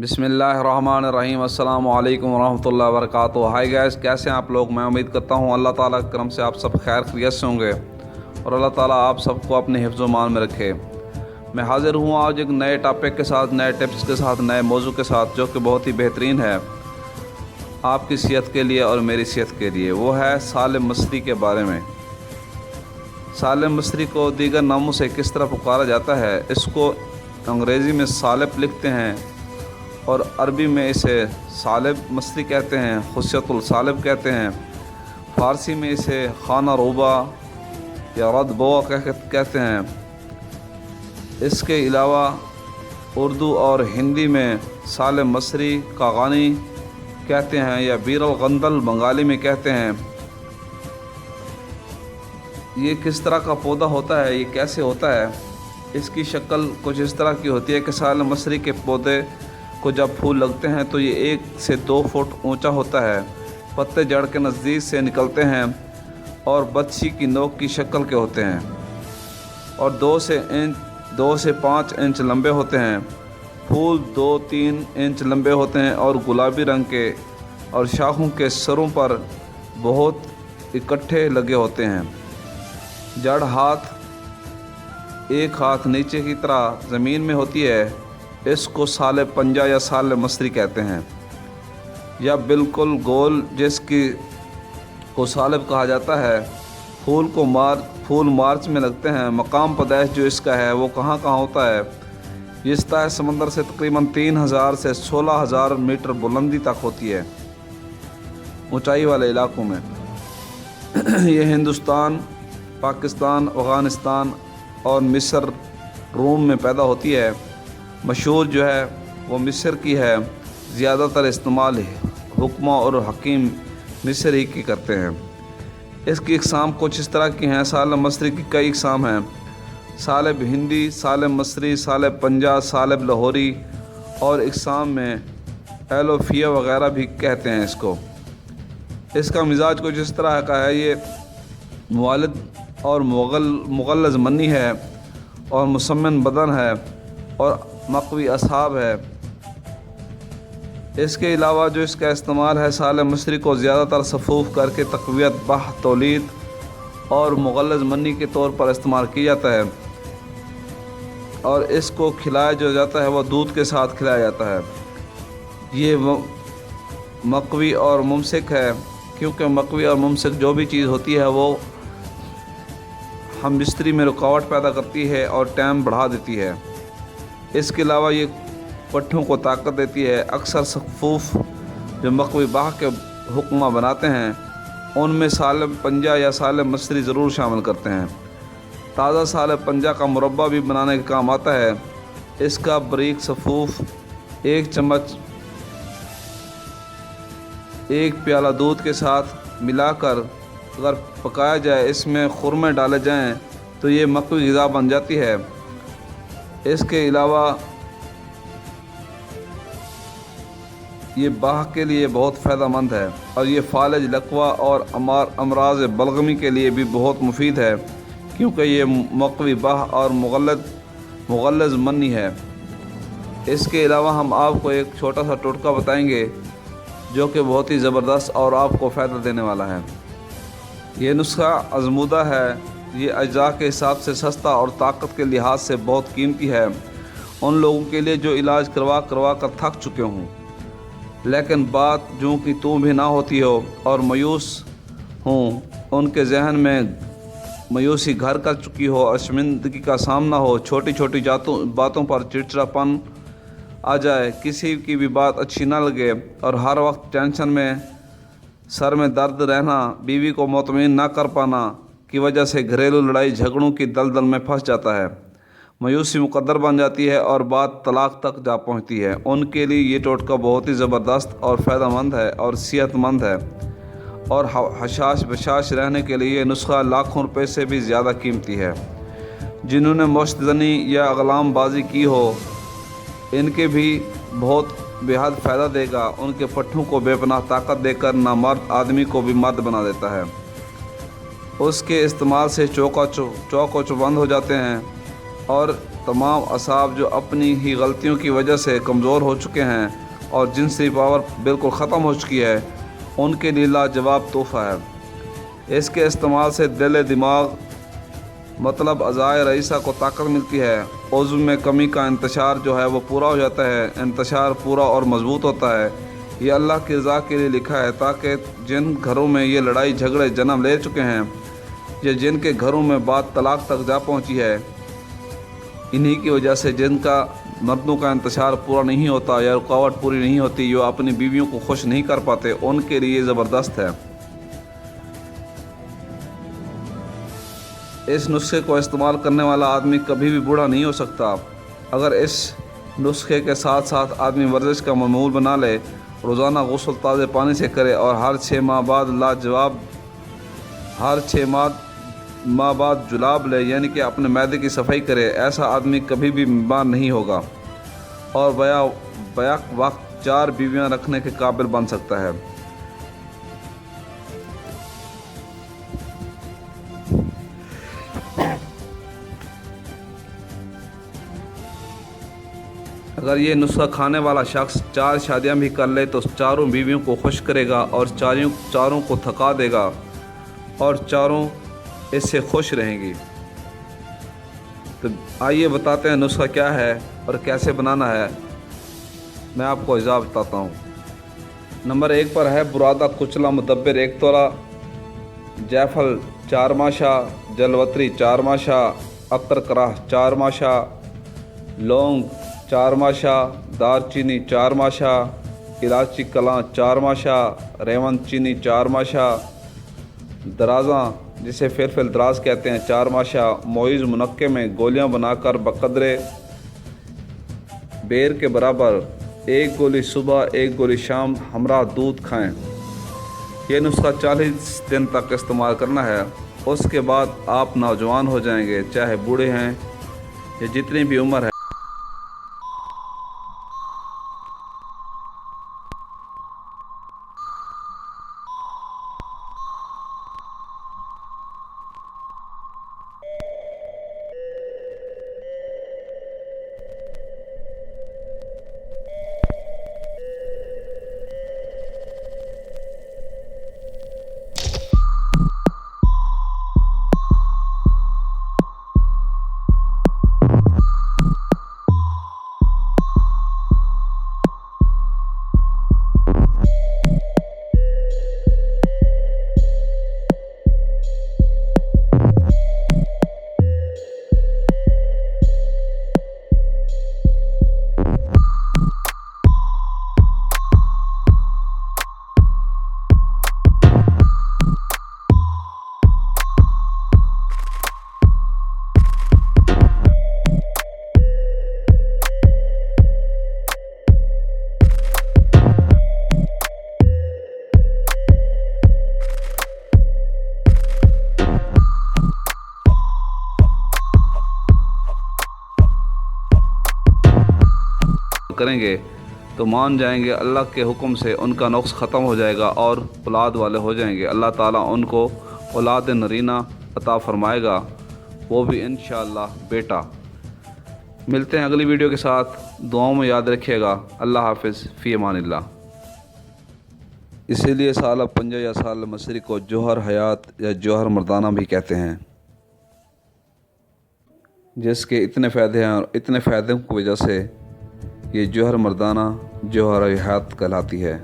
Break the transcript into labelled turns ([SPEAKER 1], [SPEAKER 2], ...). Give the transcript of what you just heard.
[SPEAKER 1] बिस्मिल्लाहिर्रहमानिर्रहीम। अस्सलाम वालेकुम रहमतुल्लाहि व बरकातुहू। हाय गाइस, कैसे हैं आप लोग। मैं उम्मीद करता हूँ अल्लाह ताला के करम से आप सब खैर खैरियत से होंगे और अल्लाह ताला आप सबको अपने हिफ्ज़ मान में रखे। मैं हाज़िर हूँ आज एक नए टॉपिक के साथ, नए टिप्स के साथ, नए मौजू के साथ, जो कि बहुत ही बेहतरीन है आपकी सेहत के लिए और मेरी सेहत के लिए। वो है सालिम मसरी के बारे में। सालिम मसरी को दीगर नामों से किस तरह पुकारा जाता है, इसको अंग्रेज़ी में सालिब लिखते हैं और अरबी में इसे सालिब मसरी कहते हैं, खुस्यतुल सालिब कहते हैं। फ़ारसी में इसे खाना रोबा या रद बोआ कहते हैं। इसके अलावा उर्दू और हिंदी में सालिम मसरी कागानी कहते हैं या बीरल गंदल बंगाली में कहते हैं। ये किस तरह का पौधा होता है, ये कैसे होता है, इसकी शक्ल कुछ इस तरह की होती है कि सालिम मसरी के पौधे को जब फूल लगते हैं तो ये 1 से 2 फुट ऊंचा होता है। पत्ते जड़ के नज़दीक से निकलते हैं और बच्ची की नोक की शक्ल के होते हैं और 2 से 5 इंच लंबे होते हैं। फूल 2-3 इंच लंबे होते हैं और गुलाबी रंग के, और शाखों के सरों पर बहुत इकट्ठे लगे होते हैं। जड़ एक हाथ नीचे की तरह ज़मीन में होती है। इसको साले पंजा या साले मसरी कहते हैं, या बिल्कुल गोल जिसकी को सालिब कहा जाता है। फूल मार्च में लगते हैं। मकाम पैदाइश जो इसका है वो कहाँ होता है, ये सतह समंदर से तकरीबन 3000 से 16000 मीटर बुलंदी तक होती है ऊंचाई वाले इलाकों में। ये हिंदुस्तान, पाकिस्तान, अफ़गानिस्तान और मिस्र, रोम में पैदा होती है। मशहूर जो है वो मिस्र की है। ज़्यादातर इस्तेमाल हुक्मा और हकीम मिस्र ही की करते हैं। इसकी इकसाम कुछ इस तरह की हैं। सालिम मसरी की कई इकसाम हैं। सालिब हिंदी, सालिम मसरी, सालिब पंजा, सालिब लाहौरी, और इकसाम में एलोफिया वगैरह भी कहते हैं इसको। इसका मिजाज कुछ इस तरह का है। ये मुवालिद और मुगल्लज़ मनी है और मुसम्मन बदन है और मक़वी असहाब है। इसके अलावा जो इसका इस्तेमाल है, सालिम मसरी को ज़्यादातर सफ़ूफ़ करके तक़वियत, बाह, तौलीद और मुगल्लज़ मनी के तौर पर इस्तेमाल किया जाता है और इसको खिलाया जो जाता है वह दूध के साथ खिलाया जाता है। ये मक़वी और मुमसिक है, क्योंकि मक़वी और मुमसिक जो भी चीज़ होती है वो हम बिस्तरी में रुकावट पैदा करती है और टाइम बढ़ा देती है। इसके अलावा ये पट्ठों को ताकत देती है। अक्सर सफ़ूफ़ जो मक़वी बाह के हुक्मा बनाते हैं उनमें सालिम पंजा या सालिम मसरी ज़रूर शामिल करते हैं। ताज़ा सालिम पंजा का मुरब्बा भी बनाने के काम आता है। इसका बारीक सफ़ूफ़ 1 चम्मच 1 प्याला दूध के साथ मिलाकर अगर पकाया जाए, इसमें खुरमे डाले जाएं तो ये मक़वी ग़िज़ा बन जाती है। इसके अलावा ये बाह के लिए बहुत फ़ायदेमंद है और ये फालज, लकवा और अमराज बलगमी के लिए भी बहुत मुफीद है, क्योंकि ये मक़वी बाह और मुगल्लज़ मनी है। इसके अलावा हम आपको एक छोटा सा टोटका बताएंगे जो कि बहुत ही ज़बरदस्त और आपको फ़ायदा देने वाला है। ये नुस्खा आज़मूदा है। ये अज्जा के हिसाब से सस्ता और ताकत के लिहाज से बहुत कीमती है उन लोगों के लिए जो इलाज करवा कर थक चुके हों, लेकिन बात जो कि तू भी ना होती हो और मायूस हों, उनके जहन में मायूसी घर कर चुकी हो और शर्मिंदगी का सामना हो, छोटी छोटी बातों पर चिड़चिड़ापन आ जाए, किसी की भी बात अच्छी ना लगे और हर वक्त टेंशन में, सर में दर्द रहना, बीवी को मुतमईन ना कर पाना की वजह से घरेलू लड़ाई झगड़ों की दलदल में फंस जाता है। मायूसी मुकद्दर बन जाती है और बात तलाक तक जा पहुंचती है। उनके लिए ये टोटका बहुत ही ज़बरदस्त और फ़ायदेमंद है और सेहतमंद है, और हशाश बशाश रहने के लिए ये नुस्खा लाखों रुपए से भी ज़्यादा कीमती है। जिन्होंने मुश्तनी या अगलाम बाजी की हो, इनके भी बहुत बेहद फ़ायदा देगा। उनके पट्ठों को बेपनाह ताकत देकर नामर्द आदमी को भी मर्द बना देता है। उसके इस्तेमाल से चौको चुबंद हो जाते हैं और تمام اعصاب جو اپنی ہی غلطیوں کی وجہ سے کمزور ہو چکے ہیں اور جن سے پاور بالکل ختم ہو چکی ہے، ان کے لیے لاجواب تحفہ ہے۔ اس کے استعمال سے دل دماغ مطلب اعضائے رئیسہ کو طاقت ملتی ہے، عضو میں کمی کا انتشار جو ہے وہ پورا ہو جاتا ہے، انتشار پورا اور مضبوط ہوتا ہے۔ یہ اللہ کی رضا کے لیے لکھا ہے تاکہ جن گھروں میں یہ لڑائی جھگڑے جنم لے چکے ہیں یا جن کے گھروں میں بات طلاق تک جا پہنچی ہے، انہی کی وجہ سے جن کا مردوں کا انتشار پورا نہیں ہوتا یا رکاوٹ پوری نہیں ہوتی، جو اپنی بیویوں کو خوش نہیں کر پاتے، ان کے لیے زبردست ہے۔ اس نسخے کو استعمال کرنے والا آدمی کبھی بھی بوڑھا نہیں ہو سکتا۔ اگر اس نسخے کے ساتھ ساتھ آدمی ورزش کا معمول بنا لے، روزانہ غسل تازے پانی سے کرے اور ہر 6 ماہ بعد جلاب لے، یعنی کہ اپنے معدے کی صفائی کرے، ایسا آدمی کبھی بھی بیمار نہیں ہوگا اور بیک وقت 4 بیویاں رکھنے کے قابل بن سکتا ہے۔ اگر یہ نسخہ کھانے والا شخص 4 شادیاں بھی کر لے تو چاروں بیویوں کو خوش کرے گا اور چاروں کو تھکا دے گا اور چاروں اس سے خوش رہیں گی۔ تو آئیے بتاتے ہیں نسخہ کیا ہے اور کیسے بنانا ہے۔ میں آپ کو اجزاء بتاتا ہوں۔ نمبر 1 پر ہے برادہ کچلا مدبر 1 تولہ، جیفل 4 ماشا، جلوتری 4 ماشا، عطر کراہ 4 ماشا، لونگ 4 ماشا، دار چینی 4 ماشا، الائچی کلاں 4 ماشا، ریون چینی 4 ماشا، درازاں جسے فلفل دراز کہتے ہیں 4 ماشا، موئز منقے میں گولیاں بنا کر بقدرے بیر کے برابر 1 گولی صبح 1 گولی شام ہمراہ دودھ کھائیں۔ یہ نسخہ 40 دن تک استعمال کرنا ہے۔ اس کے بعد آپ نوجوان ہو جائیں گے، چاہے بوڑھے ہیں یا جتنی بھی عمر ہے۔ کریں گے تو مان جائیں گے، اللہ کے حکم سے ان کا نقص ختم ہو جائے گا اور اولاد والے ہو جائیں گے۔ اللہ تعالیٰ ان کو اولاد نرینہ عطا فرمائے گا، وہ بھی انشاءاللہ بیٹا۔ ملتے ہیں اگلی ویڈیو کے ساتھ، دعاؤں میں یاد رکھیے گا۔ اللہ حافظ، فی امان اللہ۔ اسی لیے سالہ پنجہ یا سال مصری کو جوہر حیات یا جوہر مردانہ بھی کہتے ہیں، جس کے اتنے فائدے ہیں اور اتنے فائدوں کی وجہ سے یہ جوہر مردانہ جوہر حیات کہلاتی ہے۔